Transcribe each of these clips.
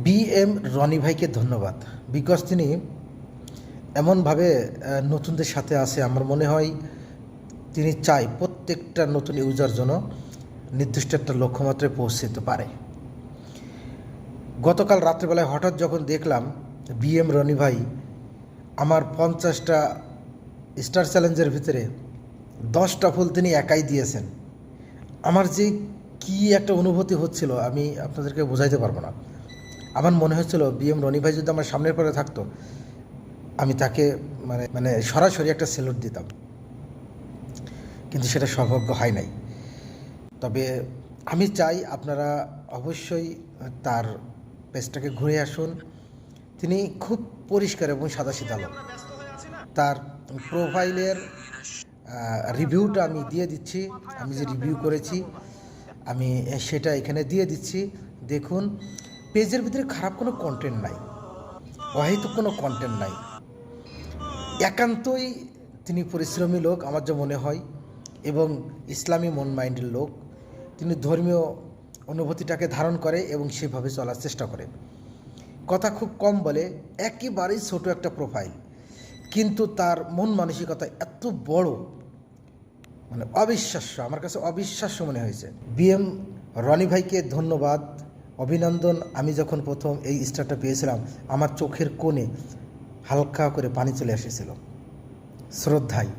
BM Roni ভাইকে ধন্যবাদ। Because তিনি এমনভাবে নতুনদের সাথে আছে, আমার মনে হয় তিনি চায় প্রত্যেকটা নতুন ইউজার যেন নির্দিষ্ট একটা লক্ষ্যমাত্রায় পৌঁছতে পারে। গতকাল রাত্রেবেলায় হঠাৎ যখন দেখলাম বিএম রনি ভাই আমার 50টা স্টার চ্যালেঞ্জের ভিতরে 10টা ফুল তিনি একাই দিয়েছেন, আমার যে কি একটা অনুভূতি হচ্ছিল আমি আপনাদেরকে বোঝাইতে পারবো না। আমার মনে হচ্ছিল বিএম রনি ভাই যদি আমার সামনের পরে থাকতো, আমি তাকে মানে মানে সরাসরি একটা স্যালুট দিতাম, কিন্তু সেটা সৌভাগ্য হয় নাই। তবে আমি চাই আপনারা অবশ্যই তার পেজটাকে ঘুরে আসুন। তিনি খুব পরিষ্কার এবং সাদাসিধা লোক। তার প্রোফাইলের রিভিউটা আমি দিয়ে দিচ্ছি, আমি যে রিভিউ করেছি আমি সেটা এখানে দিয়ে দিচ্ছি। দেখুন, পেজের ভিতরে খারাপ কোনো কন্টেন্ট নাই, অহেতুক কোনো কন্টেন্ট নাই। একান্তই তিনি পরিশ্রমী লোক আমার যা মনে হয়, এবং ইসলামী মন মাইন্ডের লোক। তিনি ধর্মীয় অনুভূতিটাকে ধারণ করে এবং সেভাবে চলার চেষ্টা করে। কথা খুব কম বলে, একেবারেই ছোট একটা প্রোফাইল, কিন্তু তার মন মানসিকতা এত বড়, মানে অবিশ্বাস্য, আমার কাছে অবিশ্বাস্য মনে হয়েছে। বিএম রনি ভাইকে ধন্যবাদ, অভিনন্দন। আমি যখন প্রথম এই স্টারটা পেয়েছিলাম, আমার চোখের কোণে হালকা করে পানি চলে এসেছিল, শ্রদ্ধায়,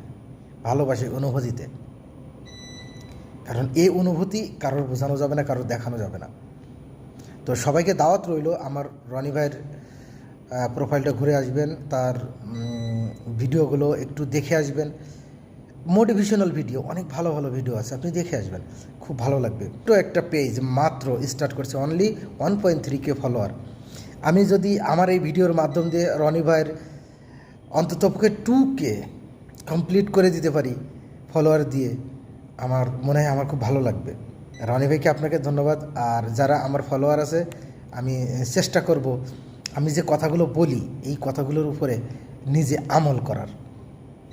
ভালোবাসে, অনুভূতিতে। কারণ এই অনুভূতি কারোর বোঝানো যাবে না, কারোর দেখানো যাবে না। তো সবাইকে দাওয়াত রইল, আমার রনি ভাইয়ের প্রোফাইলটা ঘুরে আসবেন, তার ভিডিওগুলো একটু দেখে আসবেন। মোটিভেশনাল ভিডিও, অনেক ভালো ভালো ভিডিও আছে, আপনি দেখে আসবেন, খুব ভালো লাগবে। তো একটা পেজ মাত্র স্টার্ট করছে, অনলি 1.3K ফলোয়ার। আমি যদি আমার এই ভিডিওর মাধ্যম দিয়ে রনি ভাইয়ের অন্ততপক্ষে 2K কমপ্লিট করে দিতে পারি ফলোয়ার দিয়ে, আমার মনে হয় আমার খুব ভালো লাগবে। রনি ভাইকে আপনাকে ধন্যবাদ। আর যারা আমার ফলোয়ার আছে, আমি চেষ্টা করব আমি যে কথাগুলো বলি এই কথাগুলোর উপরে নিজে আমল করার।